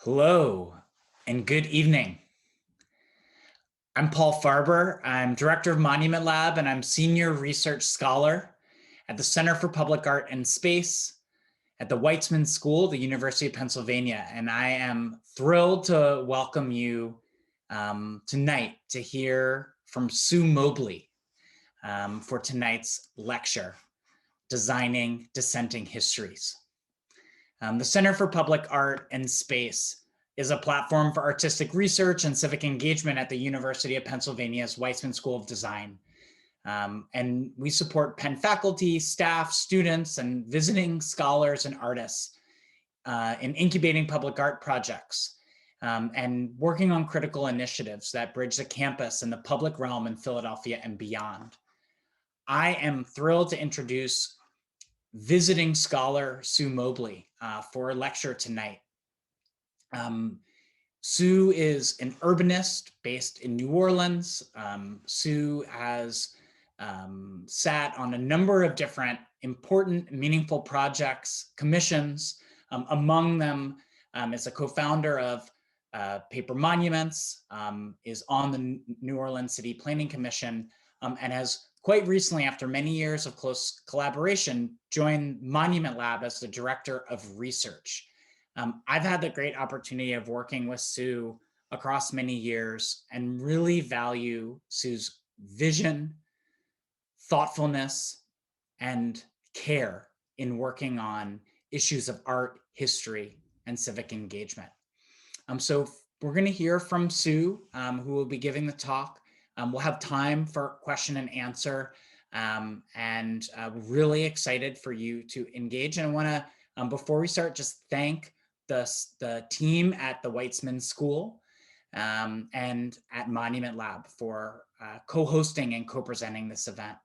Hello and good evening. I'm Paul Farber. I'm Director of Monument Lab and I'm Senior Research Scholar at the Center for Public Art and Space at the Weitzman School, the University of Pennsylvania. And I am thrilled to welcome you tonight to hear from Sue Mobley for tonight's lecture, Designing Dissenting Histories. The Center for Public Art and Space is a platform for artistic research and civic engagement at the University of Pennsylvania's Weitzman School of Design. And we support Penn faculty, staff, students, and visiting scholars and artists in incubating public art projects and working on critical initiatives that bridge the campus and the public realm in Philadelphia and beyond. I am thrilled to introduce visiting scholar Sue Mobley for a lecture tonight. Sue is an urbanist based in New Orleans. Sue has sat on a number of different important, meaningful projects, commissions. Among them is a co-founder of Paper Monuments, is on the New Orleans City Planning Commission, and has quite recently, after many years of close collaboration, joined Monument Lab as the Director of Research. I've had the great opportunity of working with Sue across many years and really value Sue's vision, thoughtfulness, and care in working on issues of art, history, and civic engagement. So we're going to hear from Sue, who will be giving the talk. We'll have time for question and answer, and really excited for you to engage. And I want to, before we start, just thank the team at the Weitzman School and at Monument Lab for co-hosting and co-presenting this event.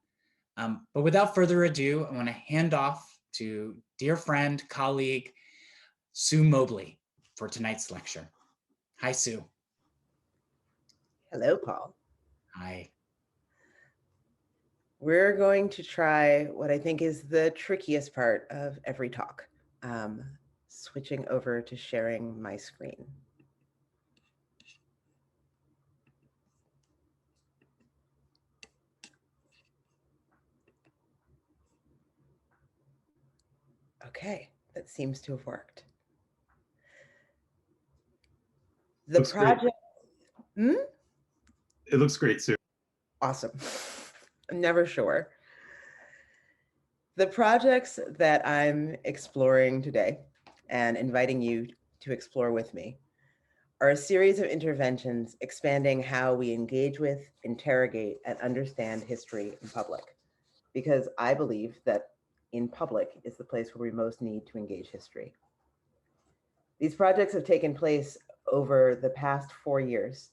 But without further ado, I want to hand off to dear friend, colleague, Sue Mobley for tonight's lecture. Hi, Sue. Hello, Paul. Hi. We're going to try what I think is the trickiest part of every talk, switching over to sharing my screen. Okay, that seems to have worked. The looks project. Great. It looks great, Sue. Awesome. I'm never sure. The projects that I'm exploring today and inviting you to explore with me are a series of interventions expanding how we engage with, interrogate, and understand history in public, because I believe that in public is the place where we most need to engage history. These projects have taken place over the past 4 years,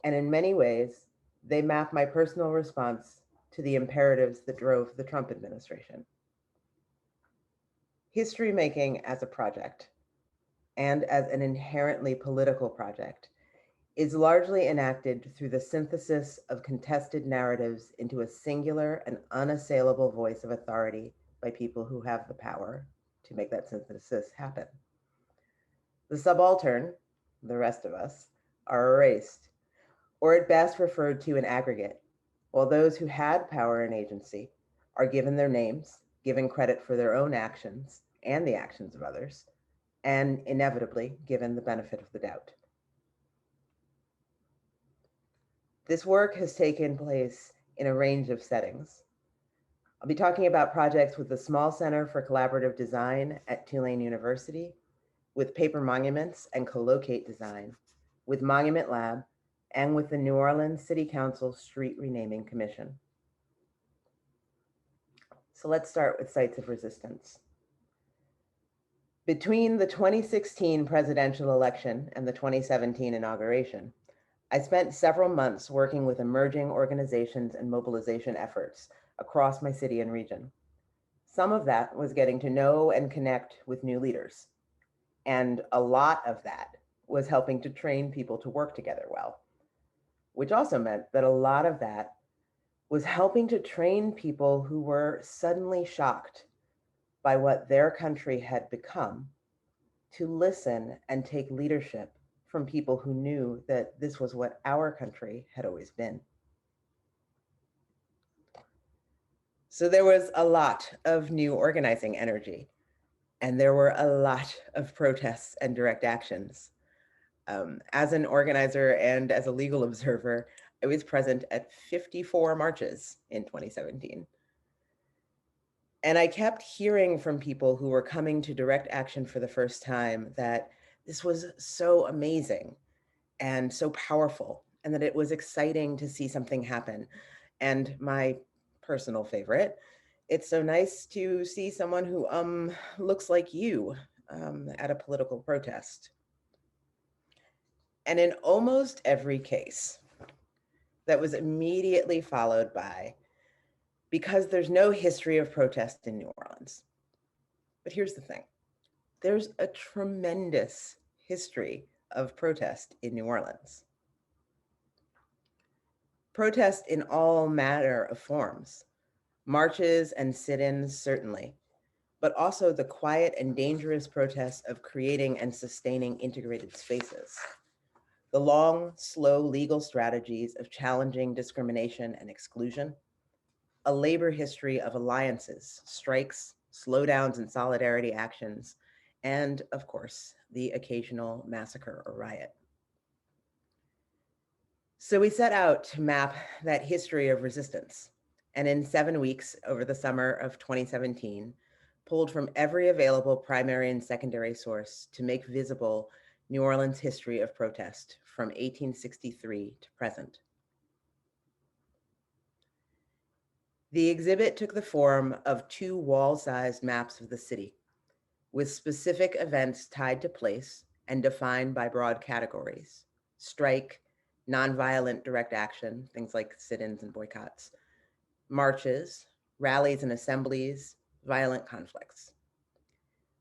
and in many ways, they map my personal response to the imperatives that drove the Trump administration. History making as a project, and as an inherently political project, is largely enacted through the synthesis of contested narratives into a singular and unassailable voice of authority by people who have the power to make that synthesis happen. The subaltern, the rest of us, are erased, or at best referred to in aggregate, while those who had power and agency are given their names, given credit for their own actions and the actions of others, and inevitably given the benefit of the doubt. This work has taken place in a range of settings. I'll be talking about projects with the Small Center for Collaborative Design at Tulane University, with Paper Monuments and Co-Locate Design, with Monument Lab, and with the New Orleans City Council Street Renaming Commission. So let's start with sites of resistance. Between the 2016 presidential election and the 2017 inauguration, I spent several months working with emerging organizations and mobilization efforts across my city and region. Some of that was getting to know and connect with new leaders. And a lot of that was helping to train people to work together well, which also meant that a lot of that was helping to train people who were suddenly shocked by what their country had become to listen and take leadership from people who knew that this was what our country had always been. So there was a lot of new organizing energy, and there were a lot of protests and direct actions. As an organizer and as a legal observer, I was present at 54 marches in 2017. And I kept hearing from people who were coming to direct action for the first time that this was so amazing and so powerful, and that it was exciting to see something happen. And my personal favorite, it's so nice to see someone who looks like you at a political protest. And in almost every case, that was immediately followed by, because there's no history of protest in New Orleans. But here's the thing, there's a tremendous history of protest in New Orleans. Protest in all manner of forms, marches and sit-ins certainly, but also the quiet and dangerous process of creating and sustaining integrated spaces. The long, slow legal strategies of challenging discrimination and exclusion, a labor history of alliances, strikes, slowdowns and solidarity actions, and of course, the occasional massacre or riot. So we set out to map that history of resistance, and in 7 weeks over the summer of 2017, pulled from every available primary and secondary source to make visible New Orleans' history of protest from 1863 to present. The exhibit took the form of 2 wall-sized maps of the city, with specific events tied to place and defined by broad categories: strike, nonviolent direct action, things like sit-ins and boycotts, marches, rallies and assemblies, violent conflicts.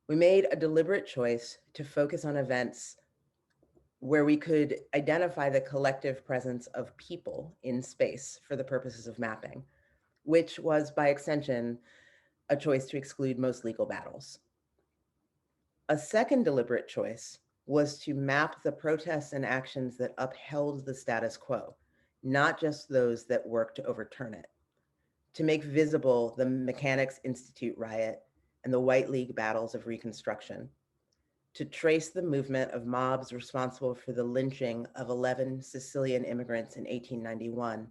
We made a deliberate choice to focus on events where we could identify the collective presence of people in space for the purposes of mapping, which was by extension a choice to exclude most legal battles. A second deliberate choice was to map the protests and actions that upheld the status quo, not just those that worked to overturn it, to make visible the Mechanics Institute riot and the White League battles of Reconstruction, to trace the movement of mobs responsible for the lynching of 11 Sicilian immigrants in 1891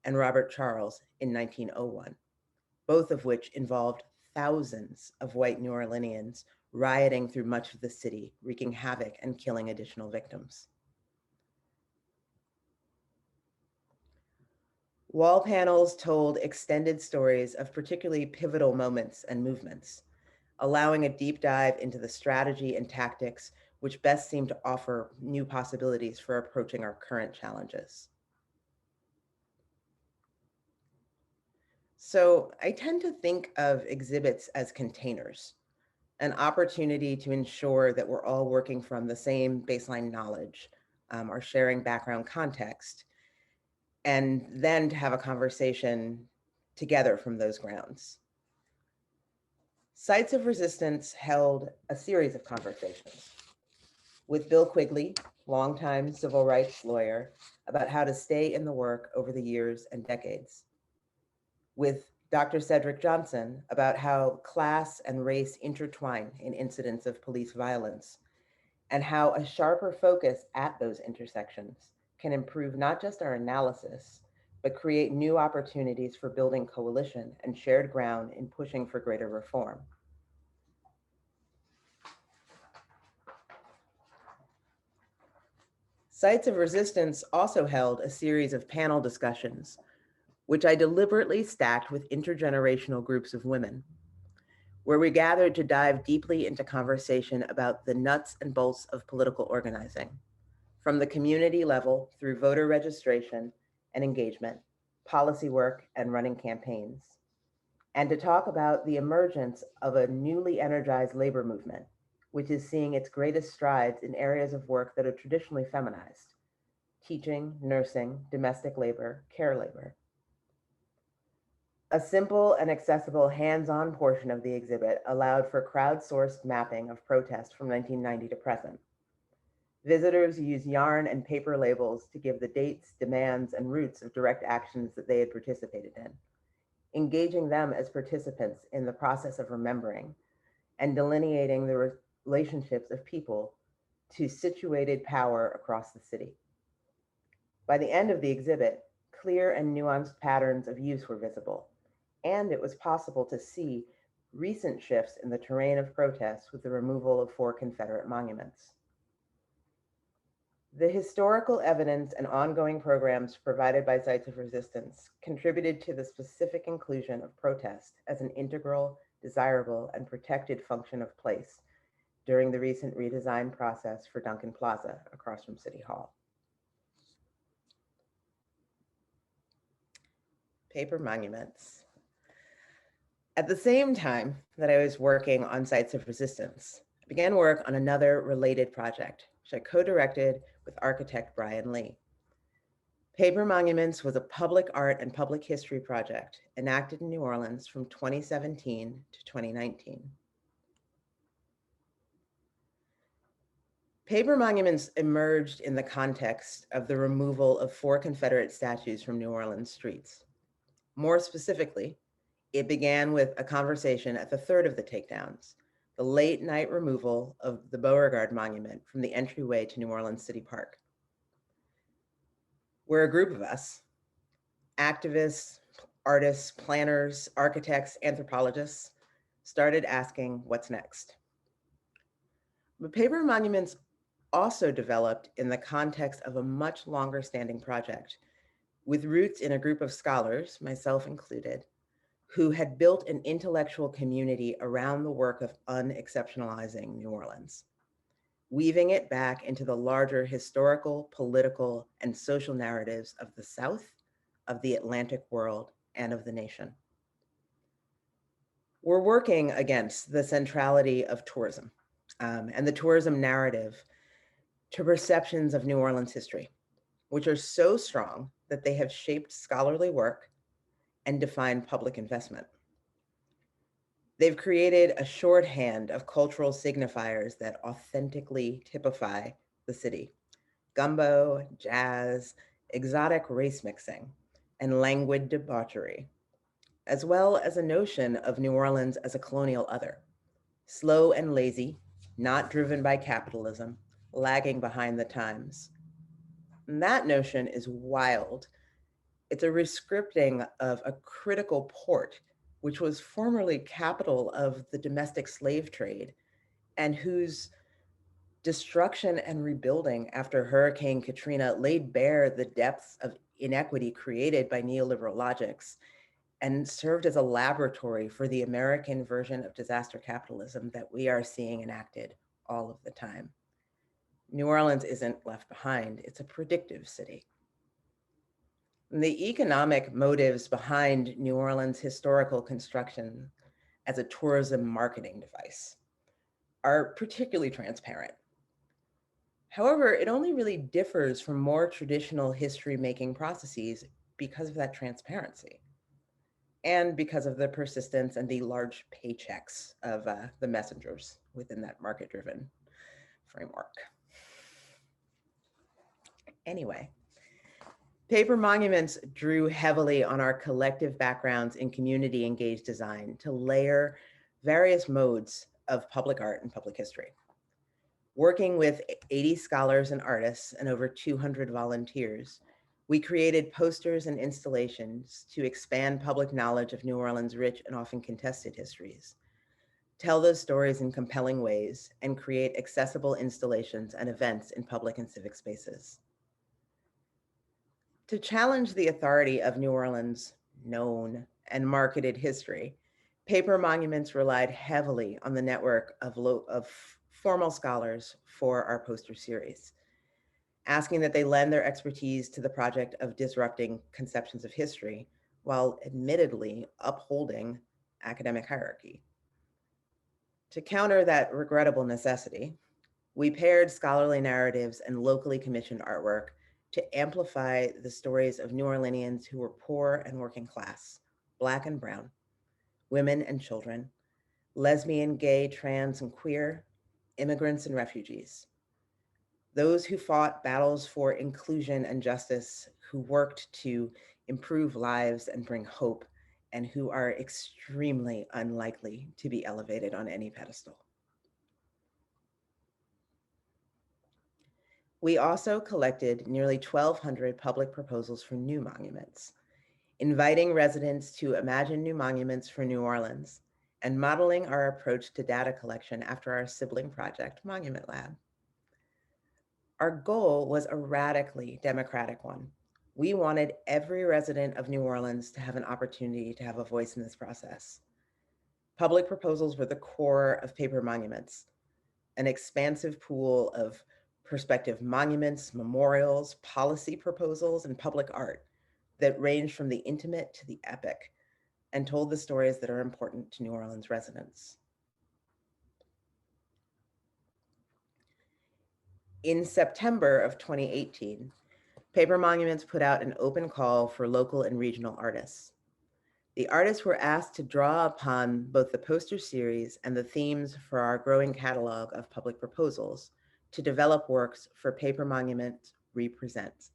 and Robert Charles in 1901, both of which involved thousands of white New Orleanians rioting through much of the city, wreaking havoc and killing additional victims. Wall panels told extended stories of particularly pivotal moments and movements, allowing a deep dive into the strategy and tactics which best seem to offer new possibilities for approaching our current challenges. So I tend to think of exhibits as containers, an opportunity to ensure that we're all working from the same baseline knowledge, or sharing background context, and then to have a conversation together from those grounds. Sites of Resistance held a series of conversations with Bill Quigley, longtime civil rights lawyer, about how to stay in the work over the years and decades, with Dr. Cedric Johnson about how class and race intertwine in incidents of police violence, and how a sharper focus at those intersections can improve not just our analysis, but create new opportunities for building coalition and shared ground in pushing for greater reform. Sites of Resistance also held a series of panel discussions, which I deliberately stacked with intergenerational groups of women, where we gathered to dive deeply into conversation about the nuts and bolts of political organizing, from the community level through voter registration and engagement, policy work, and running campaigns, and to talk about the emergence of a newly energized labor movement, which is seeing its greatest strides in areas of work that are traditionally feminized: teaching, nursing, domestic labor, care labor. A simple and accessible hands-on portion of the exhibit allowed for crowdsourced mapping of protest from 1990 to present. Visitors used yarn and paper labels to give the dates, demands, and routes of direct actions that they had participated in, engaging them as participants in the process of remembering and delineating the relationships of people to situated power across the city. By the end of the exhibit, clear and nuanced patterns of use were visible, and it was possible to see recent shifts in the terrain of protests with the removal of 4 Confederate monuments. The historical evidence and ongoing programs provided by Sites of Resistance contributed to the specific inclusion of protest as an integral, desirable, and protected function of place during the recent redesign process for Duncan Plaza across from City Hall. Paper monuments. At the same time that I was working on Sites of Resistance, I began work on another related project, which I co-directed with architect Brian Lee. Paper Monuments was a public art and public history project enacted in New Orleans from 2017 to 2019. Paper monuments emerged in the context of the removal of 4 Confederate statues from New Orleans streets. More specifically, it began with a conversation at the third of the takedowns, the late night removal of the Beauregard Monument from the entryway to New Orleans City Park. We're a group of us, activists, artists, planners, architects, anthropologists, started asking what's next. But paper monuments also developed in the context of a much longer standing project with roots in a group of scholars, myself included, who had built an intellectual community around the work of unexceptionalizing New Orleans, weaving it back into the larger historical, political, and social narratives of the South, of the Atlantic world, and of the nation. We're working against the centrality of tourism and the tourism narrative to perceptions of New Orleans history, which are so strong that they have shaped scholarly work and defined public investment. They've created a shorthand of cultural signifiers that authentically typify the city: gumbo, jazz, exotic race mixing, and languid debauchery, as well as a notion of New Orleans as a colonial other, slow and lazy, not driven by capitalism, lagging behind the times. And that notion is wild. It's a rescripting of a critical port, which was formerly capital of the domestic slave trade, and whose destruction and rebuilding after Hurricane Katrina laid bare the depths of inequity created by neoliberal logics and served as a laboratory for the American version of disaster capitalism that we are seeing enacted all of the time. New Orleans isn't left behind, it's a predictive city. The economic motives behind New Orleans' historical construction as a tourism marketing device are particularly transparent. However, it only really differs from more traditional history-making processes because of that transparency and because of the persistence and the large paychecks of the messengers within that market-driven framework. Anyway, paper monuments drew heavily on our collective backgrounds in community-engaged design to layer various modes of public art and public history. Working with 80 scholars and artists and over 200 volunteers, we created posters and installations to expand public knowledge of New Orleans' rich and often contested histories, tell those stories in compelling ways, and create accessible installations and events in public and civic spaces. To challenge the authority of New Orleans' known and marketed history, paper monuments relied heavily on the network of formal scholars for our poster series, asking that they lend their expertise to the project of disrupting conceptions of history while admittedly upholding academic hierarchy. To counter that regrettable necessity, we paired scholarly narratives and locally commissioned artwork to amplify the stories of New Orleanians who were poor and working class, Black and brown, women and children, lesbian, gay, trans, and queer, immigrants and refugees. Those who fought battles for inclusion and justice, who worked to improve lives and bring hope, and who are extremely unlikely to be elevated on any pedestal. We also collected nearly 1,200 public proposals for new monuments, inviting residents to imagine new monuments for New Orleans and modeling our approach to data collection after our sibling project, Monument Lab. Our goal was a radically democratic one. We wanted every resident of New Orleans to have an opportunity to have a voice in this process. Public proposals were the core of paper monuments, an expansive pool of prospective monuments, memorials, policy proposals, and public art that ranged from the intimate to the epic and told the stories that are important to New Orleans residents. In September of 2018, Paper Monuments put out an open call for local and regional artists. The artists were asked to draw upon both the poster series and the themes for our growing catalog of public proposals to develop works for Paper Monument Represent,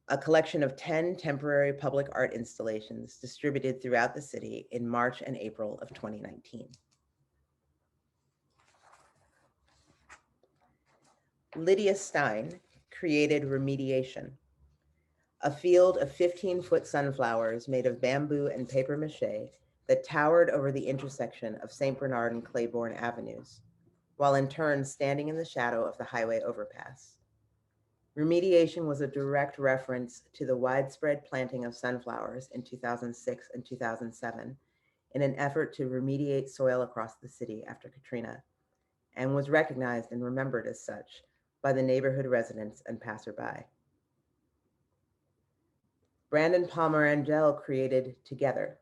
a collection of 10 temporary public art installations distributed throughout the city in March and April of 2019. Lydia Stein created Remediation, a field of 15-foot sunflowers made of bamboo and paper mache that towered over the intersection of St. Bernard and Claiborne Avenues, while in turn standing in the shadow of the highway overpass. Remediation was a direct reference to the widespread planting of sunflowers in 2006 and 2007 in an effort to remediate soil across the city after Katrina, and was recognized and remembered as such by the neighborhood residents and passerby. Brandon Palmer Angel created Together,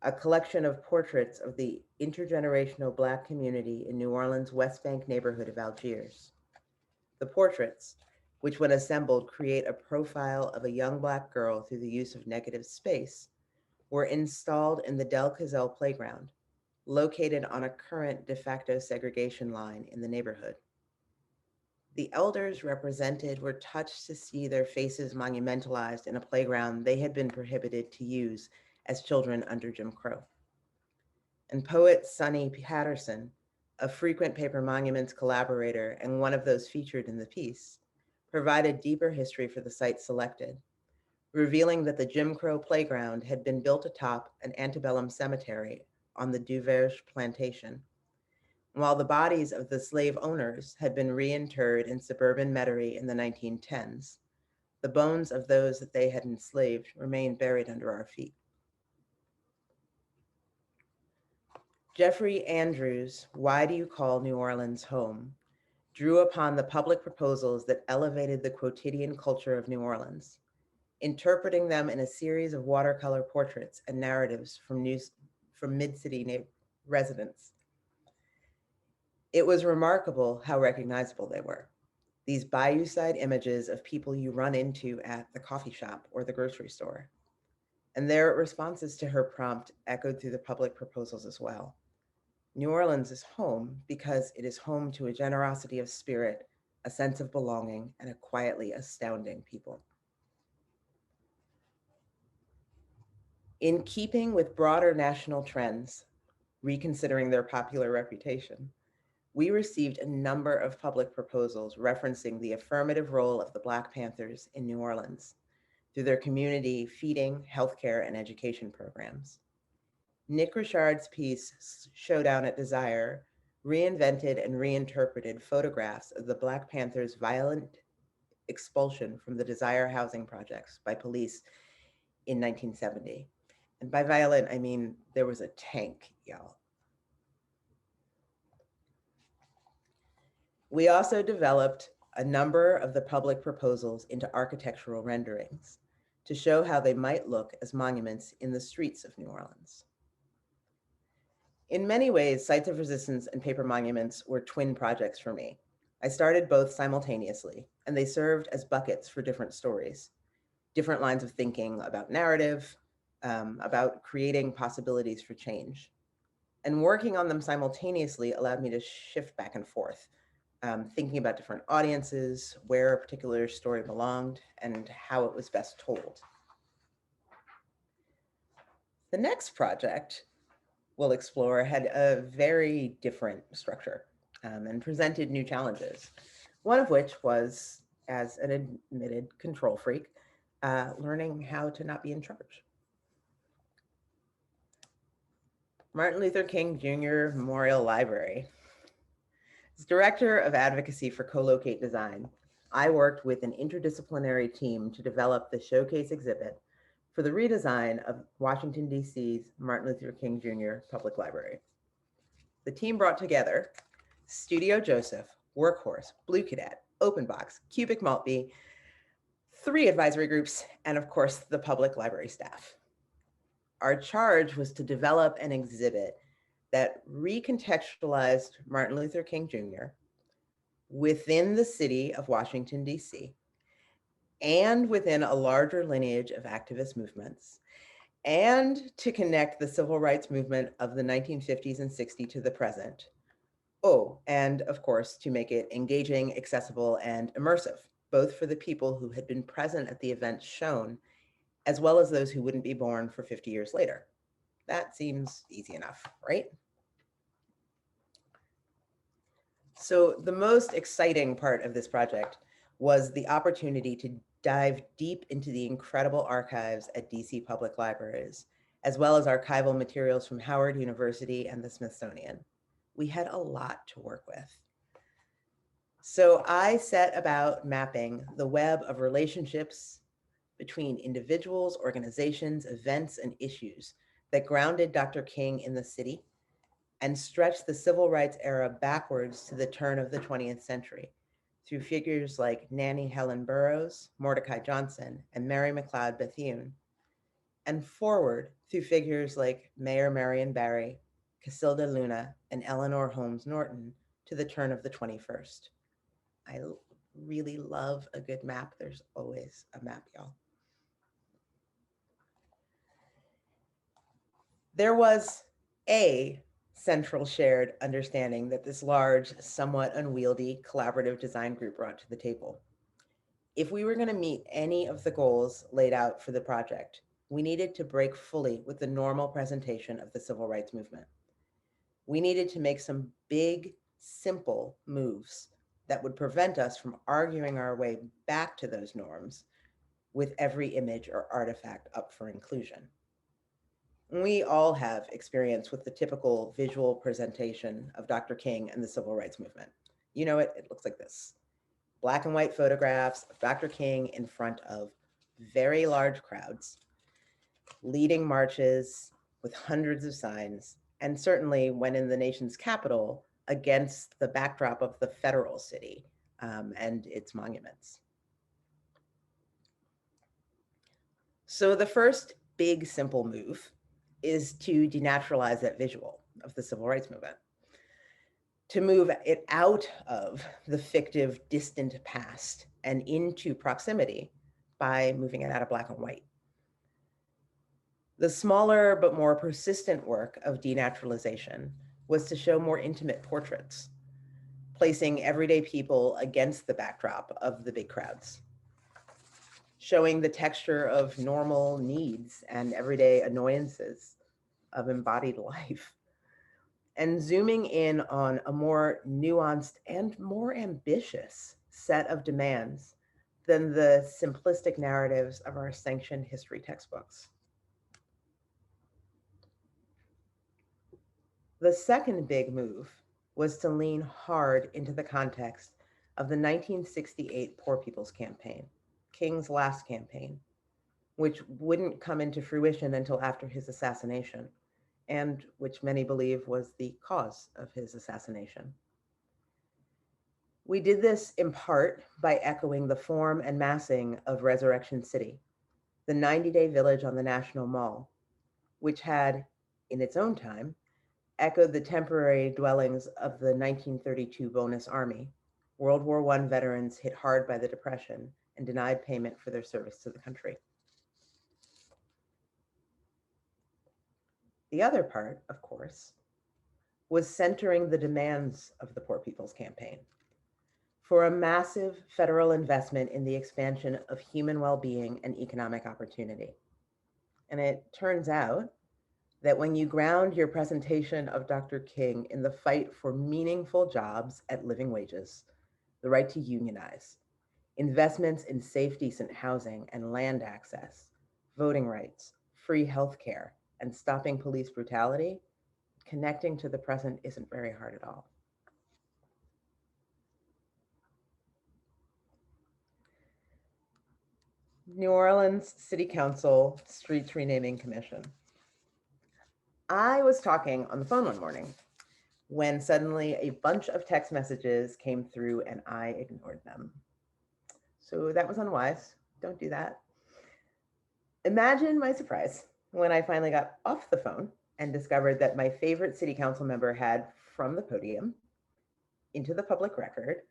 a collection of portraits of the intergenerational Black community in New Orleans' West Bank neighborhood of Algiers. The portraits, which when assembled create a profile of a young Black girl through the use of negative space, were installed in the Del Cazell playground, located on a current de facto segregation line in the neighborhood. The elders represented were touched to see their faces monumentalized in a playground they had been prohibited to use as children under Jim Crow. And poet Sonny Patterson, a frequent Paper Monuments collaborator and one of those featured in the piece, provided deeper history for the site selected, revealing that the Jim Crow playground had been built atop an antebellum cemetery on the Duverge plantation, while the bodies of the slave owners had been reinterred in suburban Metairie in the 1910s. The bones of those that they had enslaved remained buried under our feet. Jeffrey Andrews' Why Do You Call New Orleans Home drew upon the public proposals that elevated the quotidian culture of New Orleans, interpreting them in a series of watercolor portraits and narratives from mid-city residents. It was remarkable how recognizable they were. These bayou-side images of people you run into at the coffee shop or the grocery store. And their responses to her prompt echoed through the public proposals as well. New Orleans is home because it is home to a generosity of spirit, a sense of belonging, and a quietly astounding people. In keeping with broader national trends, reconsidering their popular reputation, we received a number of public proposals referencing the affirmative role of the Black Panthers in New Orleans through their community feeding, healthcare, and education programs. Nick Richard's piece, Showdown at Desire, reinvented and reinterpreted photographs of the Black Panthers' violent expulsion from the Desire housing projects by police in 1970. And by violent, I mean there was a tank, y'all. We also developed a number of the public proposals into architectural renderings to show how they might look as monuments in the streets of New Orleans. In many ways, Sites of Resistance and Paper Monuments were twin projects for me. I started both simultaneously, and they served as buckets for different stories, different lines of thinking about narrative, about creating possibilities for change. And working on them simultaneously allowed me to shift back and forth, thinking about different audiences, where a particular story belonged, and how it was best told. The next project we'll explore had a very different structure and presented new challenges, one of which was, as an admitted control freak, learning how to not be in charge. Martin Luther King Jr. Memorial Library. As Director of Advocacy for Co-Locate Design, I worked with an interdisciplinary team to develop the showcase exhibit for the redesign of Washington, D.C.'s Martin Luther King Jr. Public Library. The team brought together Studio Joseph, Workhorse, Blue Cadet, Open Box, Cubic Maltby, 3 advisory groups, and of course, the public library staff. Our charge was to develop an exhibit that recontextualized Martin Luther King Jr. within the city of Washington, D.C., and within a larger lineage of activist movements, and to connect the civil rights movement of the 1950s and 60s to the present. Oh, and of course, to make it engaging, accessible, and immersive, both for the people who had been present at the events shown, as well as those who wouldn't be born for 50 years later. That seems easy enough, right? So the most exciting part of this project was the opportunity to dive deep into the incredible archives at DC Public Libraries, as well as archival materials from Howard University and the Smithsonian. We had a lot to work with. So I set about mapping the web of relationships between individuals, organizations, events, and issues that grounded Dr. King in the city and stretched the civil rights era backwards to the turn of the 20th century through figures like Nannie Helen Burroughs, Mordecai Johnson, and Mary McLeod Bethune, and forward through figures like Mayor Marion Barry, Casilda Luna, and Eleanor Holmes Norton to the turn of the 21st. I really love a good map. There's always a map, y'all. There was a central shared understanding that this large, somewhat unwieldy collaborative design group brought to the table. If we were going to meet any of the goals laid out for the project, we needed to break fully with the normal presentation of the civil rights movement. We needed to make some big, simple moves that would prevent us from arguing our way back to those norms with every image or artifact up for inclusion. We all have experience with the typical visual presentation of Dr. King and the civil rights movement. You know it looks like this. Black and white photographs of Dr. King in front of very large crowds, leading marches with hundreds of signs, and certainly when in the nation's capital, against the backdrop of the federal city and its monuments. So the first big, simple move is to denaturalize that visual of the civil rights movement, to move it out of the fictive, distant past and into proximity by moving it out of black and white. The smaller but more persistent work of denaturalization was to show more intimate portraits, placing everyday people against the backdrop of the big crowds, showing the texture of normal needs and everyday annoyances of embodied life, and zooming in on a more nuanced and more ambitious set of demands than the simplistic narratives of our sanctioned history textbooks. The second big move was to lean hard into the context of the 1968 Poor People's Campaign, King's last campaign, which wouldn't come into fruition until after his assassination, and which many believe was the cause of his assassination. We did this in part by echoing the form and massing of Resurrection City, the 90-day village on the National Mall, which had, in its own time, echoed the temporary dwellings of the 1932 Bonus Army, World War I veterans hit hard by the Depression and denied payment for their service to the country. The other part, of course, was centering the demands of the Poor People's Campaign for a massive federal investment in the expansion of human well-being and economic opportunity. And it turns out that when you ground your presentation of Dr. King in the fight for meaningful jobs at living wages, the right to unionize, investments in safe, decent housing and land access, voting rights, free healthcare, and stopping police brutality, connecting to the present isn't very hard at all. New Orleans City Council Streets Renaming Commission. I was talking on the phone one morning when suddenly a bunch of text messages came through and I ignored them. So that was unwise. Don't do that. Imagine my surprise when I finally got off the phone and discovered that my favorite city council member had, from the podium into the public record,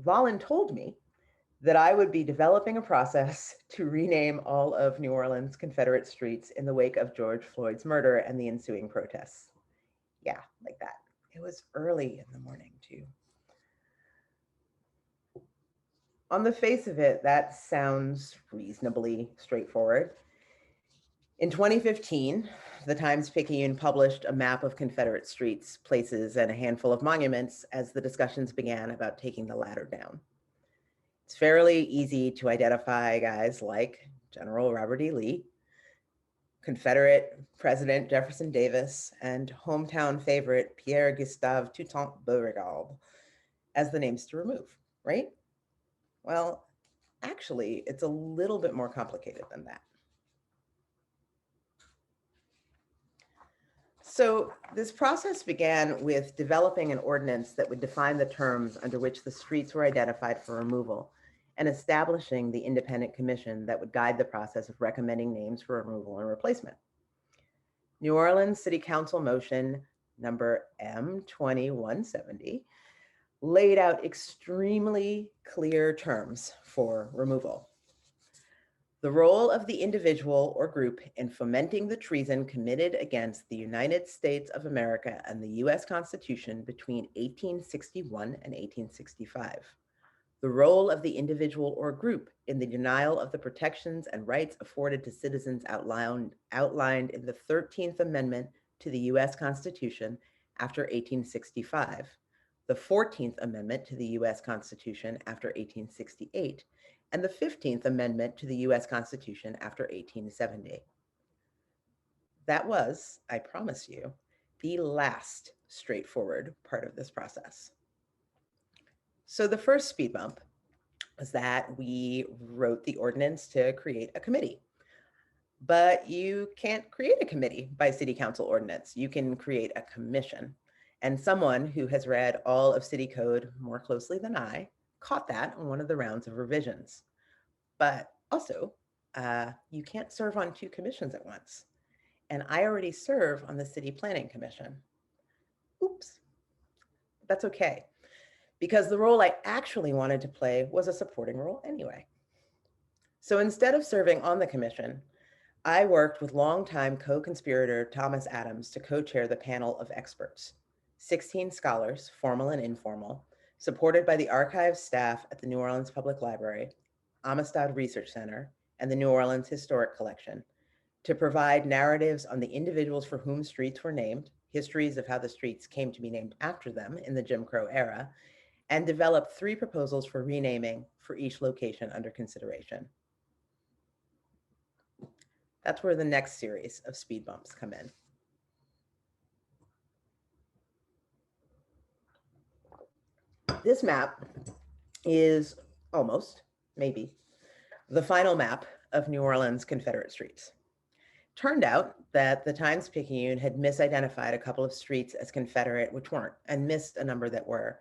voluntold me that I would be developing a process to rename all of New Orleans Confederate streets in the wake of George Floyd's murder and the ensuing protests. Yeah, like that. It was early in the morning too. On the face of it, that sounds reasonably straightforward. In 2015, the Times-Picayune published a map of Confederate streets, places, and a handful of monuments as the discussions began about taking the latter down. It's fairly easy to identify guys like General Robert E. Lee, Confederate President Jefferson Davis, and hometown favorite Pierre Gustave Toutant Beauregard as the names to remove, right? Well, actually, it's a little bit more complicated than that. So this process began with developing an ordinance that would define the terms under which the streets were identified for removal and establishing the independent commission that would guide the process of recommending names for removal and replacement. New Orleans City Council motion number M2170 laid out extremely clear terms for removal. The role of the individual or group in fomenting the treason committed against the United States of America and the US Constitution between 1861 and 1865. The role of the individual or group in the denial of the protections and rights afforded to citizens outlined in the 13th Amendment to the US Constitution after 1865, the 14th Amendment to the US Constitution after 1868, and the 15th Amendment to the US Constitution after 1870. That was, I promise you, the last straightforward part of this process. So the first speed bump was that we wrote the ordinance to create a committee. But you can't create a committee by city council ordinance. You can create a commission. And someone who has read all of city code more closely than I caught that on one of the rounds of revisions. But also, you can't serve on two commissions at once. And I already serve on the City Planning Commission. Oops, that's okay. Because the role I actually wanted to play was a supporting role anyway. So instead of serving on the commission, I worked with longtime co-conspirator Thomas Adams to co-chair the panel of experts, 16 scholars, formal and informal, supported by the archives staff at the New Orleans Public Library, Amistad Research Center, and the New Orleans Historic Collection, to provide narratives on the individuals for whom streets were named, histories of how the streets came to be named after them in the Jim Crow era, and develop 3 proposals for renaming for each location under consideration. That's where the next series of speed bumps come in. This map is almost, maybe, the final map of New Orleans Confederate streets. Turned out that the Times-Picayune had misidentified a couple of streets as Confederate, which weren't, and missed a number that were.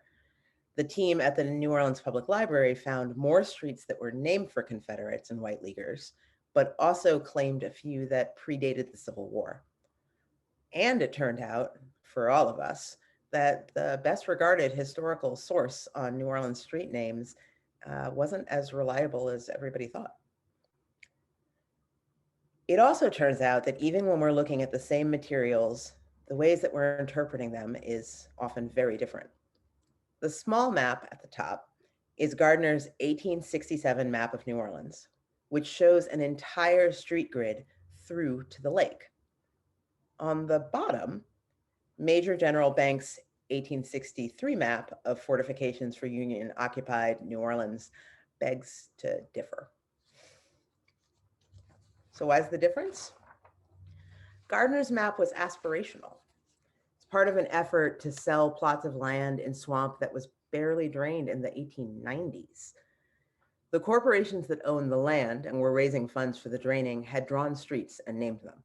The team at the New Orleans Public Library found more streets that were named for Confederates and White Leaguers, but also claimed a few that predated the Civil War. And it turned out, for all of us, that the best regarded historical source on New Orleans street names wasn't as reliable as everybody thought. It also turns out that even when we're looking at the same materials, the ways that we're interpreting them is often very different. The small map at the top is Gardner's 1867 map of New Orleans, which shows an entire street grid through to the lake. On the bottom, Major General Banks' 1863 map of fortifications for Union-occupied New Orleans begs to differ. So why's the difference? Gardner's map was aspirational. It's part of an effort to sell plots of land in swamp that was barely drained in the 1890s. The corporations that owned the land and were raising funds for the draining had drawn streets and named them.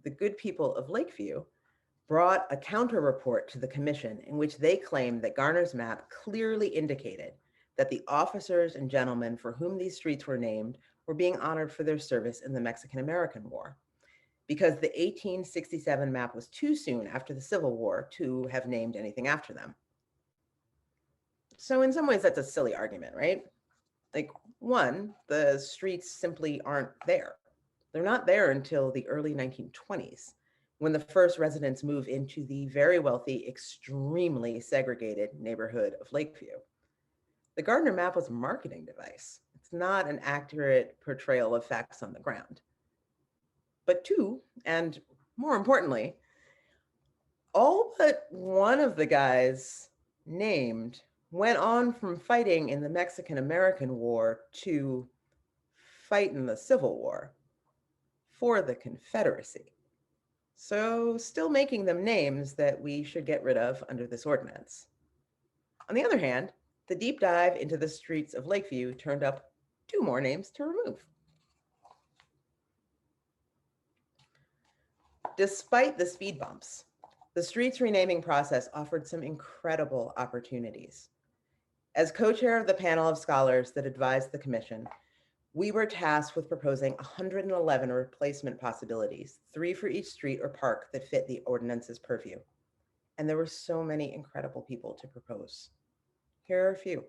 The good people of Lakeview brought a counter report to the commission in which they claimed that Gardner's map clearly indicated that the officers and gentlemen for whom these streets were named were being honored for their service in the Mexican-American War, because the 1867 map was too soon after the Civil War to have named anything after them. So in some ways, that's a silly argument, right? Like, one, the streets simply aren't there. They're not there until the early 1920s, when the first residents move into the very wealthy, extremely segregated neighborhood of Lakeview. The Gardner map was a marketing device. It's not an accurate portrayal of facts on the ground. But two, and more importantly, all but one of the guys named went on from fighting in the Mexican-American War to fight in the Civil War for the Confederacy. So still making them names that we should get rid of under this ordinance. On the other hand, the deep dive into the streets of Lakeview turned up 2 more names to remove. Despite the speed bumps, the streets renaming process offered some incredible opportunities. As co-chair of the panel of scholars that advised the commission, we were tasked with proposing 111 replacement possibilities, 3 for each street or park that fit the ordinance's purview. And there were so many incredible people to propose. Here are a few.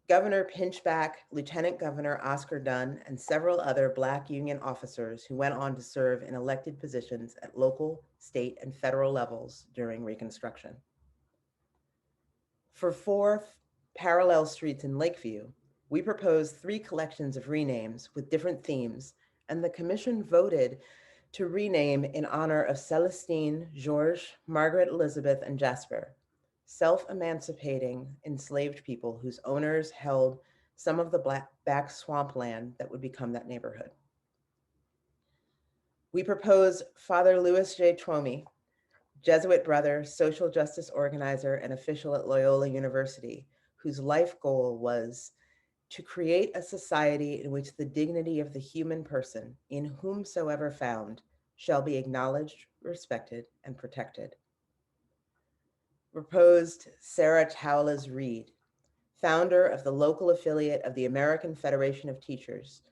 Governor Pinchback, Lieutenant Governor Oscar Dunn, and several other Black Union officers who went on to serve in elected positions at local, state, and federal levels during Reconstruction. For 4 parallel streets in Lakeview, we proposed 3 collections of renames with different themes, and the commission voted to rename in honor of Celestine, George, Margaret Elizabeth, and Jasper, self-emancipating enslaved people whose owners held some of the back swampland that would become that neighborhood. We proposed Father Louis J. Twomey, Jesuit brother, social justice organizer, and official at Loyola University, whose life goal was to create a society in which the dignity of the human person, in whomsoever found, shall be acknowledged, respected, and protected. Proposed Sarah Towles Reed, founder of the local affiliate of the American Federation of Teachers,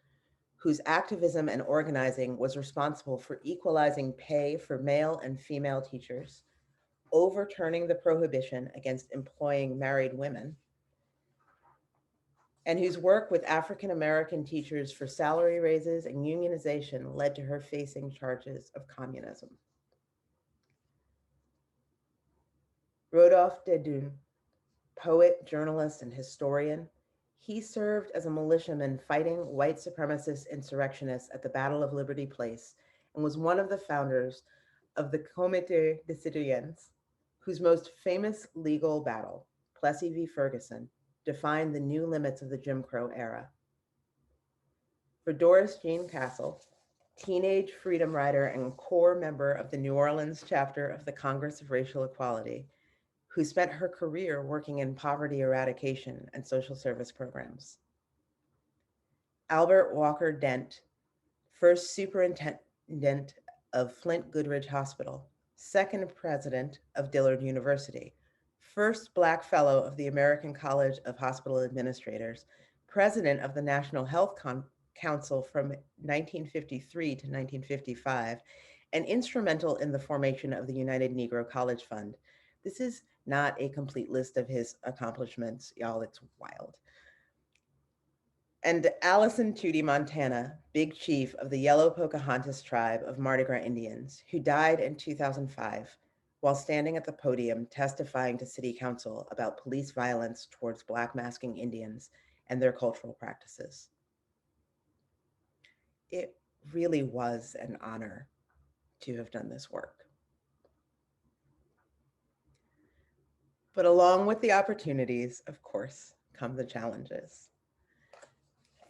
whose activism and organizing was responsible for equalizing pay for male and female teachers, overturning the prohibition against employing married women, and whose work with African-American teachers for salary raises and unionization led to her facing charges of communism. Rodolphe Dedun, poet, journalist, and historian, he served as a militiaman fighting white supremacist insurrectionists at the Battle of Liberty Place and was one of the founders of the Comité des Citoyens, whose most famous legal battle, Plessy v. Ferguson, defined the new limits of the Jim Crow era. For Doris Jean Castle, teenage freedom rider and core member of the New Orleans chapter of the Congress of Racial Equality, who spent her career working in poverty eradication and social service programs. Albert Walker Dent, first superintendent of Flint Goodrich Hospital, second president of Dillard University, first Black fellow of the American College of Hospital Administrators, president of the National Health Council from 1953 to 1955, and instrumental in the formation of the United Negro College Fund. This is not a complete list of his accomplishments, y'all, it's wild. and Allison Tootie Montana, big chief of the Yellow Pocahontas tribe of Mardi Gras Indians, who died in 2005 while standing at the podium testifying to City Council about police violence towards Black masking Indians and their cultural practices. It really was an honor to have done this work. But along with the opportunities, of course, come the challenges.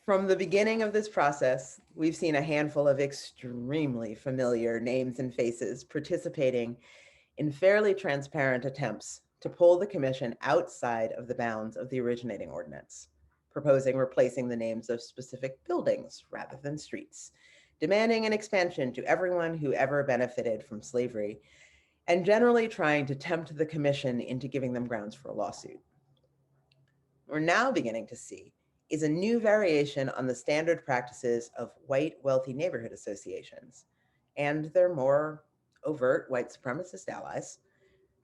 From the beginning of this process, we've seen a handful of extremely familiar names and faces participating in fairly transparent attempts to pull the commission outside of the bounds of the originating ordinance, proposing replacing the names of specific buildings rather than streets, demanding an expansion to everyone who ever benefited from slavery, and generally trying to tempt the commission into giving them grounds for a lawsuit. We're now beginning to see is a new variation on the standard practices of white, wealthy neighborhood associations and their more overt white supremacist allies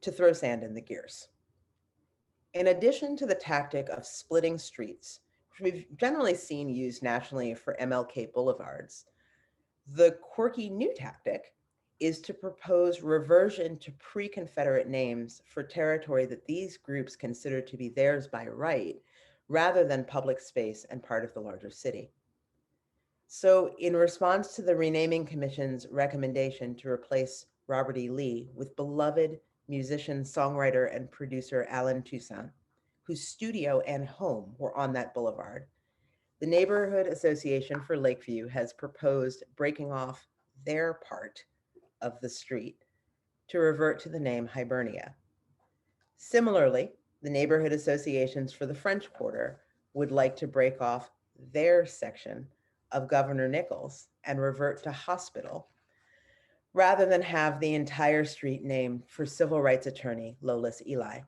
to throw sand in the gears. In addition to the tactic of splitting streets, which we've generally seen used nationally for MLK boulevards, the quirky new tactic is to propose reversion to pre-Confederate names for territory that these groups consider to be theirs by right, rather than public space and part of the larger city. So in response to the Renaming Commission's recommendation to replace Robert E. Lee with beloved musician, songwriter, and producer Alan Toussaint, whose studio and home were on that boulevard, the Neighborhood Association for Lakeview has proposed breaking off their part of the street to revert to the name Hibernia. Similarly, the neighborhood associations for the French Quarter would like to break off their section of Governor Nichols and revert to Hospital, rather than have the entire street named for civil rights attorney Lolis Ely.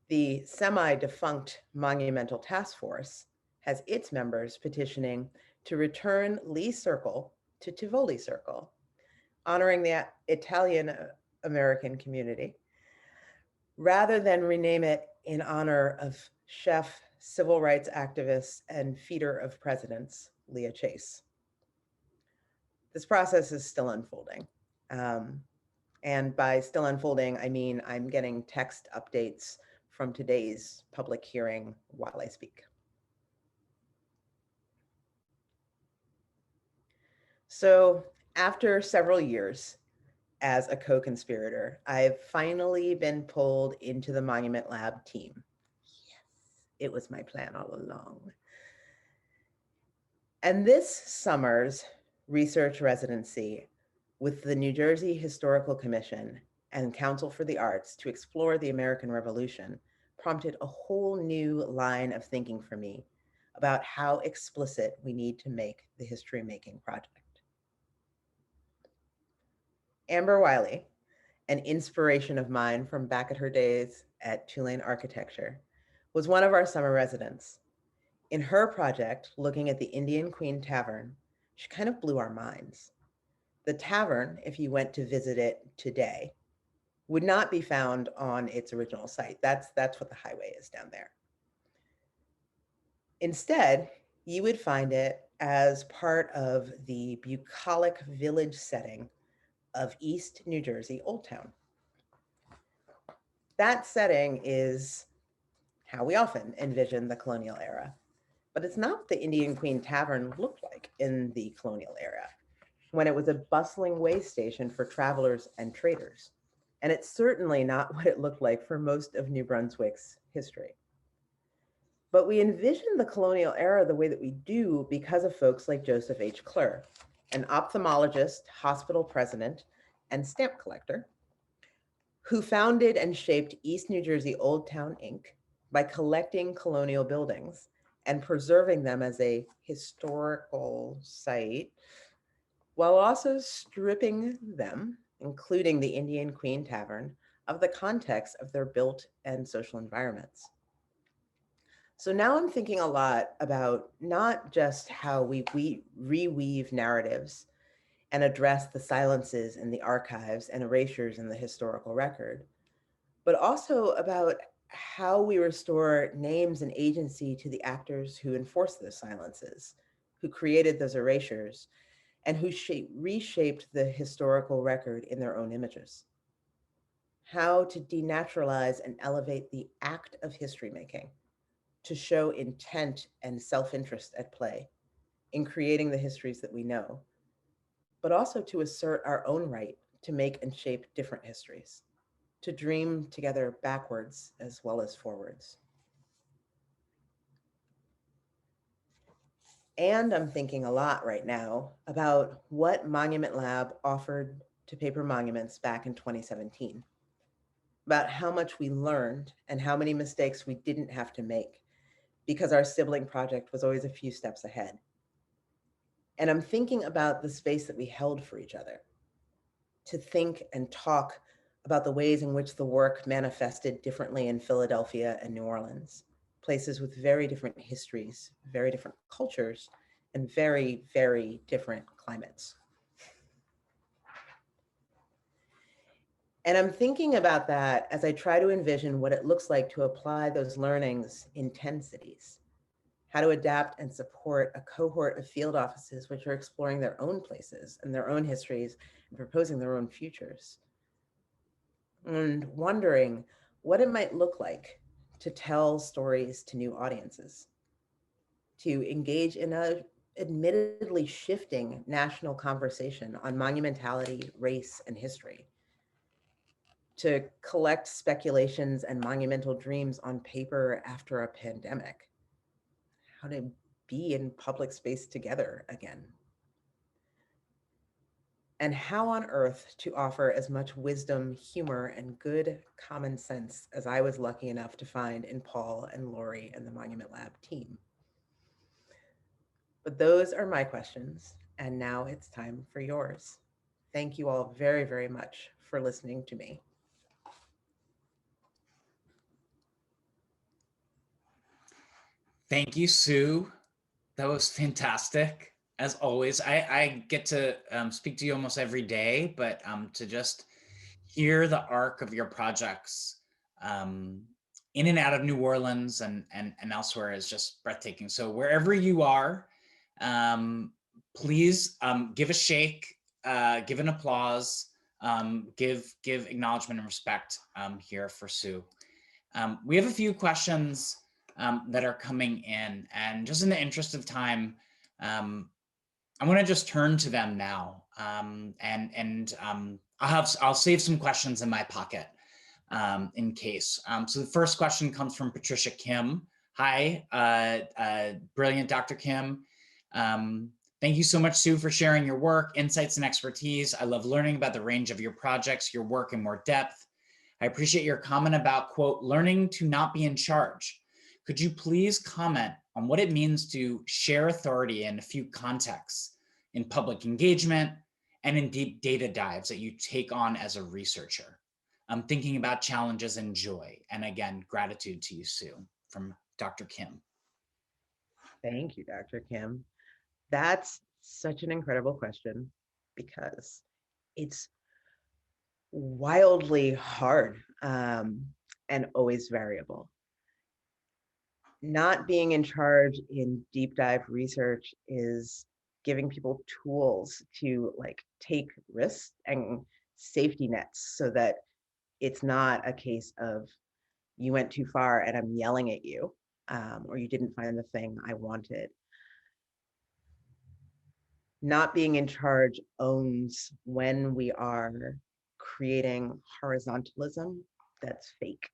The semi-defunct Monumental Task Force has its members petitioning to return Lee Circle to Tivoli Circle, honoring the Italian-American community, rather than rename it in honor of chef, civil rights activist, and feeder of presidents, Leah Chase. This process is still unfolding. And by still unfolding, I mean I'm getting text updates from today's public hearing while I speak. So after several years as a co-conspirator, I've finally been pulled into the Monument Lab team. Yes, it was my plan all along. And this summer's research residency with the New Jersey Historical Commission and Council for the Arts to explore the American Revolution prompted a whole new line of thinking for me about how explicit we need to make the history-making project. Amber Wiley, an inspiration of mine from back at her days at Tulane Architecture, was one of our summer residents. In her project, looking at the Indian Queen Tavern, she kind of blew our minds. The tavern, if you went to visit it today, would not be found on its original site. That's what the highway is down there. Instead, you would find it as part of the bucolic village setting of East New Jersey, Old Town. That setting is how we often envision the colonial era, but it's not what the Indian Queen Tavern looked like in the colonial era, when it was a bustling way station for travelers and traders. And it's certainly not what it looked like for most of New Brunswick's history. But we envision the colonial era the way that we do because of folks like Joseph H. Clure, an ophthalmologist, hospital president, and stamp collector, who founded and shaped East New Jersey Old Town, Inc. by collecting colonial buildings and preserving them as a historical site, while also stripping them, including the Indian Queen Tavern, of the context of their built and social environments. So now I'm thinking a lot about not just how we reweave narratives and address the silences in the archives and erasures in the historical record, but also about how we restore names and agency to the actors who enforced those silences, who created those erasures, and who reshaped the historical record in their own images. How to denaturalize and elevate the act of history making, to show intent and self-interest at play in creating the histories that we know, but also to assert our own right to make and shape different histories, to dream together backwards as well as forwards. And I'm thinking a lot right now about what Monument Lab offered to paper monuments back in 2017, about how much we learned and how many mistakes we didn't have to make because our sibling project was always a few steps ahead. And I'm thinking about the space that we held for each other, to think and talk about the ways in which the work manifested differently in Philadelphia and New Orleans, places with very different histories, very different cultures, and very, very different climates. And I'm thinking about that as I try to envision what it looks like to apply those learnings in 10 cities, how to adapt and support a cohort of field offices which are exploring their own places and their own histories and proposing their own futures. And wondering what it might look like to tell stories to new audiences, to engage in a admittedly shifting national conversation on monumentality, race, and history, to collect speculations and monumental dreams on paper after a pandemic, how to be in public space together again, and how on earth to offer as much wisdom, humor, and good common sense as I was lucky enough to find in Paul and Lori and the Monument Lab team. But those are my questions, and now it's time for yours. Thank you all very, very much for listening to me. Thank you, Sue. That was fantastic. As always, I get to speak to you almost every day, but to just hear the arc of your projects in and out of New Orleans and elsewhere is just breathtaking. So wherever you are, please give a shake, give an applause, give acknowledgement and respect here for Sue. We have a few questions that are coming in, and just in the interest of time, I want to just turn to them now, I'll save some questions in my pocket in case. So the first question comes from Patricia Kim. Hi, brilliant Dr. Kim. Thank you so much, Sue, for sharing your work, insights, and expertise. I love learning about the range of your projects, your work in more depth. I appreciate your comment about, quote, learning to not be in charge. Could you please comment on what it means to share authority in a few contexts, in public engagement and in deep data dives that you take on as a researcher? I'm thinking about challenges and joy. And again, gratitude to you, Sue, from Dr. Kim. Thank you, Dr. Kim. That's such an incredible question because it's wildly hard and always variable. Not being in charge in deep dive research is giving people tools to like take risks and safety nets so that it's not a case of you went too far and I'm yelling at you, or you didn't find the thing I wanted. Not being in charge owns when we are creating horizontalism that's fake.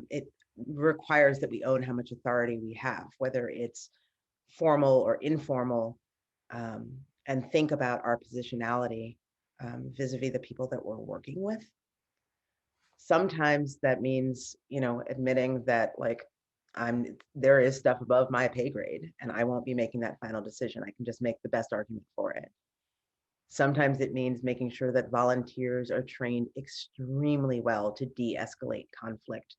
It requires that we own how much authority we have, whether it's formal or informal, and think about our positionality vis-a-vis the people that we're working with. Sometimes that means, admitting that like there is stuff above my pay grade and I won't be making that final decision. I can just make the best argument for it. Sometimes it means making sure that volunteers are trained extremely well to de-escalate conflict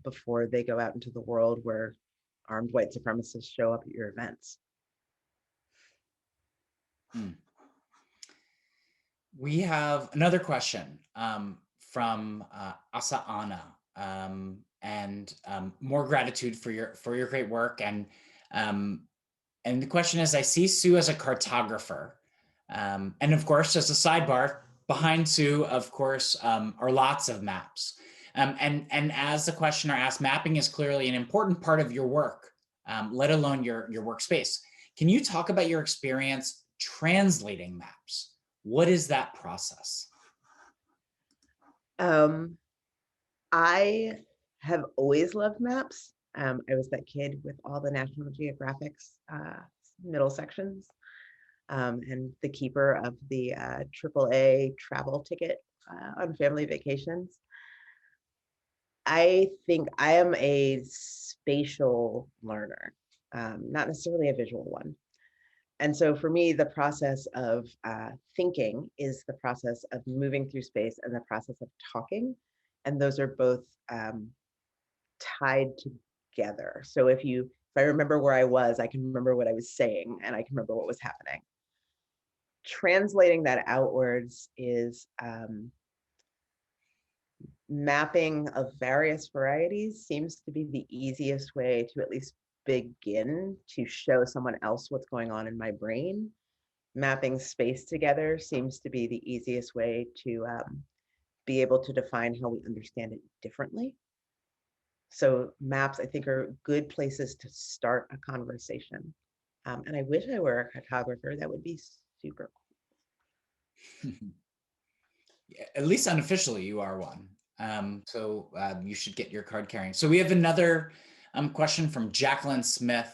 before they go out into the world where armed white supremacists show up at your events. We have another question from Asena. and more gratitude for your great work. And the question is, I see Sue as a cartographer. And of course, just a sidebar, behind Sue, of course, are lots of maps. And as the questioner asked, mapping is clearly an important part of your work, let alone your workspace. Can you talk about your experience translating maps? What is that process? I have always loved maps. I was that kid with all the National Geographic's middle sections, and the keeper of the AAA travel ticket on family vacations. I think I am a spatial learner, not necessarily a visual one. And so for me, the process of thinking is the process of moving through space and the process of talking. And those are both tied together. So if I remember where I was, I can remember what I was saying and I can remember what was happening. Translating that outwards is mapping of various varieties seems to be the easiest way to at least begin to show someone else what's going on in my brain. Mapping space together seems to be the easiest way to be able to define how we understand it differently. So maps, I think, are good places to start a conversation. And I wish I were a cartographer. That would be super cool. At least unofficially, you are one. So you should get your card carrying. So we have another question from Jacqueline Smith.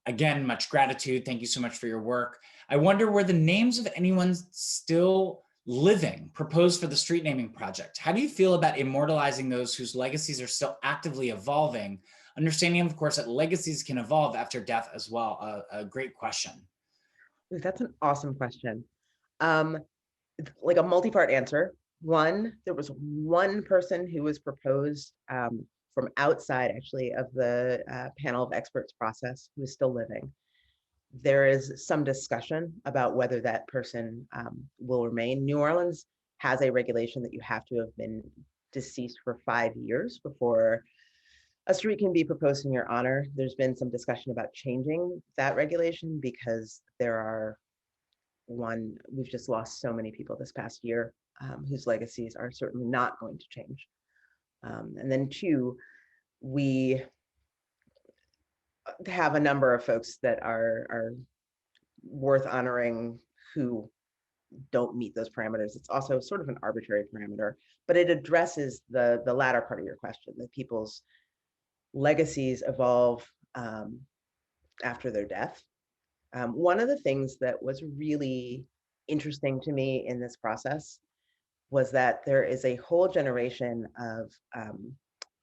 Again, much gratitude. Thank you so much for your work. I wonder were the names of anyone still living proposed for the street naming project? How do you feel about immortalizing those whose legacies are still actively evolving? Understanding, of course, that legacies can evolve after death as well. A great question. That's an awesome question. Like a multi-part answer. One, there was one person who was proposed from outside, actually, of the panel of experts process who is still living. There is some discussion about whether that person will remain. New Orleans has a regulation that you have to have been deceased for 5 years before a street can be proposed in your honor. There's been some discussion about changing that regulation because we've just lost so many people this past year whose legacies are certainly not going to change. And then two, we have a number of folks that are worth honoring who don't meet those parameters. It's also sort of an arbitrary parameter, but it addresses the latter part of your question, that people's legacies evolve after their death. One of the things that was really interesting to me in this process was that there is a whole generation of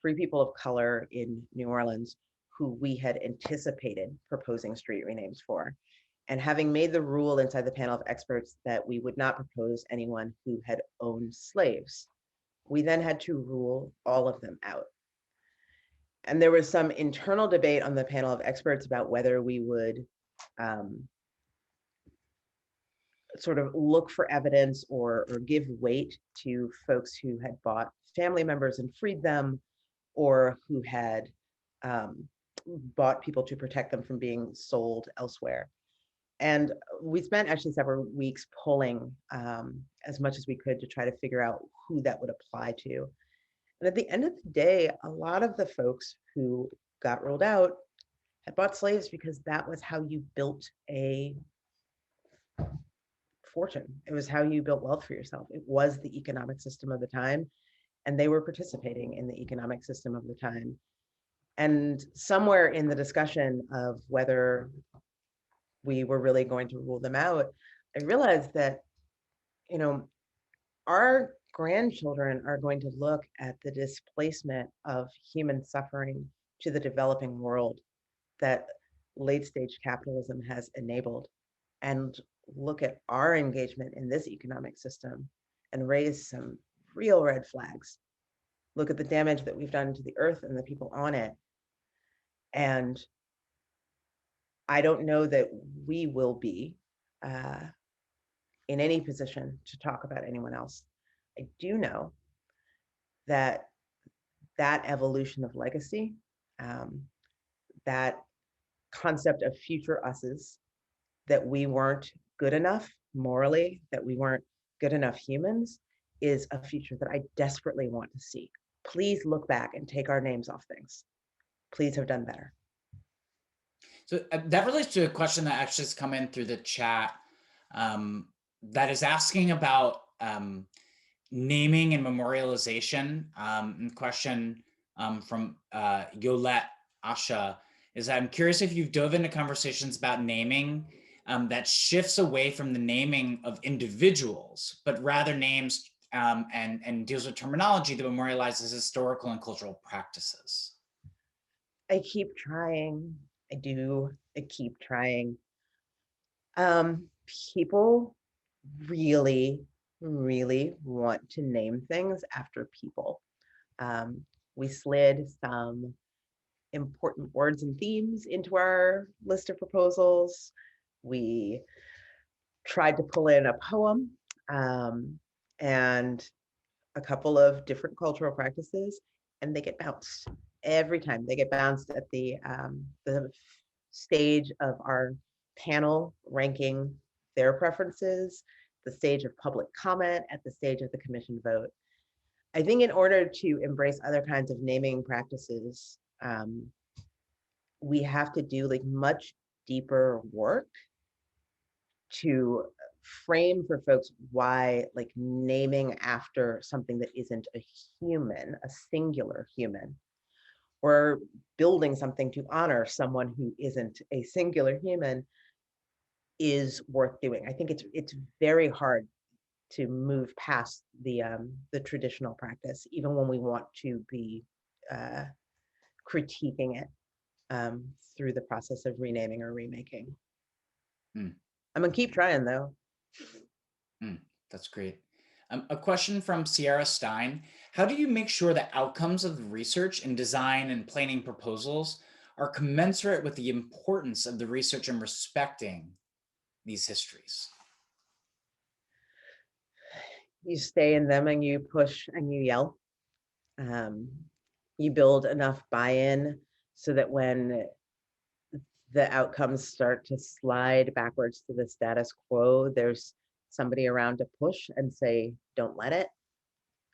free people of color in New Orleans who we had anticipated proposing street renames for. And having made the rule inside the panel of experts that we would not propose anyone who had owned slaves, we then had to rule all of them out. And there was some internal debate on the panel of experts about whether we would sort of look for evidence or give weight to folks who had bought family members and freed them, or who had bought people to protect them from being sold elsewhere. And we spent actually several weeks pulling as much as we could to try to figure out who that would apply to. And at the end of the day, a lot of the folks who got ruled out had bought slaves because that was how you built a fortune. It was how you built wealth for yourself. It was the economic system of the time, and they were participating in the economic system of the time. And somewhere in the discussion of whether we were really going to rule them out, I realized that, you know, our grandchildren are going to look at the displacement of human suffering to the developing world that late stage capitalism has enabled, and look at our engagement in this economic system and raise some real red flags. Look at the damage that we've done to the earth and the people on it. And I don't know that we will be in any position to talk about anyone else. I do know that that evolution of legacy, that concept of future us's, that we weren't good enough morally, that we weren't good enough humans, is a future that I desperately want to see. Please look back and take our names off things. Please have done better. So that relates to a question that actually has come in through the chat that is asking about naming and memorialization. Question from Yolette Asha is, I'm curious if you've dove into conversations about naming that shifts away from the naming of individuals, but rather names and deals with terminology that memorializes historical and cultural practices. I keep trying. I do. I keep trying. People really, really want to name things after people. We slid some important words and themes into our list of proposals. We tried to pull in a poem and a couple of different cultural practices, and they get bounced every time. They get bounced at the stage of our panel ranking their preferences, the stage of public comment, at the stage of the commission vote. I think in order to embrace other kinds of naming practices, we have to do like much deeper work to frame for folks why like naming after something that isn't a human, a singular human, or building something to honor someone who isn't a singular human is worth doing. I think it's very hard to move past the traditional practice, even when we want to be critiquing it through the process of renaming or remaking. I'm gonna keep trying though. That's great. A question from Sierra Stein. How do you make sure that outcomes of the research and design and planning proposals are commensurate with the importance of the research and respecting these histories? You stay in them and you push and you yell. You build enough buy-in so that when the outcomes start to slide backwards to the status quo, there's somebody around to push and say, don't let it.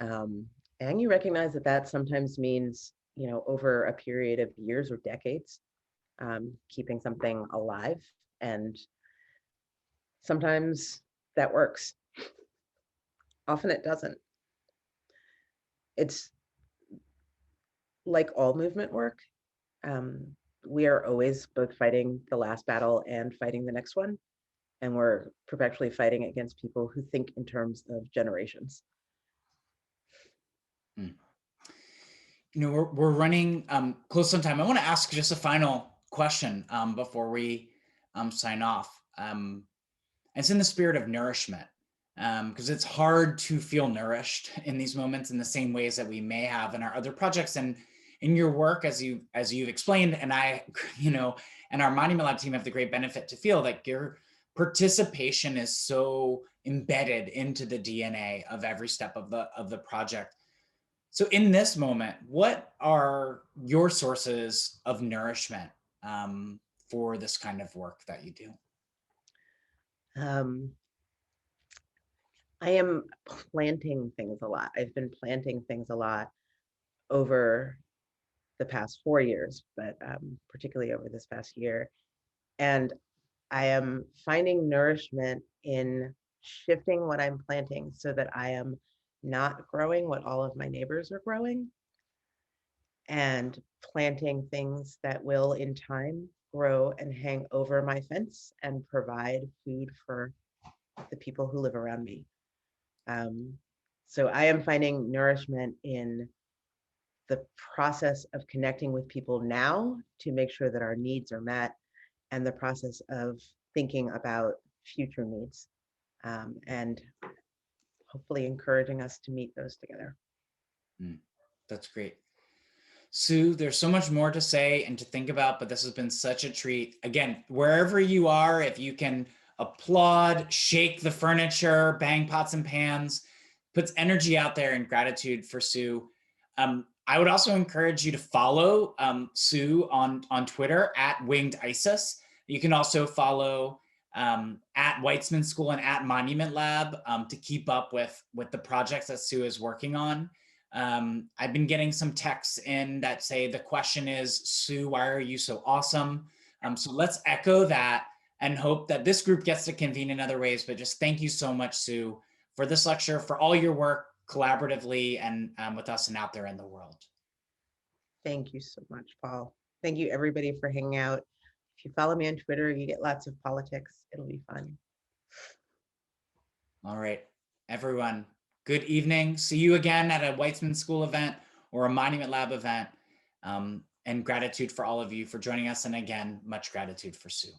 And you recognize that that sometimes means, you know, over a period of years or decades, keeping something alive. And sometimes that works. Often it doesn't. It's like all movement work. We are always both fighting the last battle and fighting the next one. And we're perpetually fighting against people who think in terms of generations. You know, we're running close on time. I want to ask just a final question before we sign off. It's in the spirit of nourishment, because it's hard to feel nourished in these moments in the same ways that we may have in our other projects and in your work, as you've explained. And I, you know, and our Monument Lab team have the great benefit to feel that your participation is so embedded into the DNA of every step of the project. So in this moment, what are your sources of nourishment for this kind of work that you do? I am planting things a lot. I've been planting things a lot over the past 4 years, but particularly over this past year. And I am finding nourishment in shifting what I'm planting so that I am not growing what all of my neighbors are growing, and planting things that will in time grow and hang over my fence and provide food for the people who live around me. So I am finding nourishment in the process of connecting with people now to make sure that our needs are met, and the process of thinking about future needs, and hopefully encouraging us to meet those together. That's great. Sue, there's so much more to say and to think about, but this has been such a treat. Again, wherever you are, if you can applaud, shake the furniture, bang pots and pans, puts energy out there in gratitude for Sue. I would also encourage you to follow Sue on Twitter at Winged Isis. You can also follow at Weitzman School and at Monument Lab to keep up with the projects that Sue is working on. I've been getting some texts in that say the question is, Sue, why are you so awesome? So let's echo that and hope that this group gets to convene in other ways. But just thank you so much, Sue, for this lecture, for all your work collaboratively and with us and out there in the world. Thank you so much, Paul. Thank you, everybody, for hanging out. If you follow me on Twitter, you get lots of politics. It'll be fun. All right, everyone, good evening. See you again at a Weitzman School event or a Monument Lab event. And gratitude for all of you for joining us. And again, much gratitude for Sue.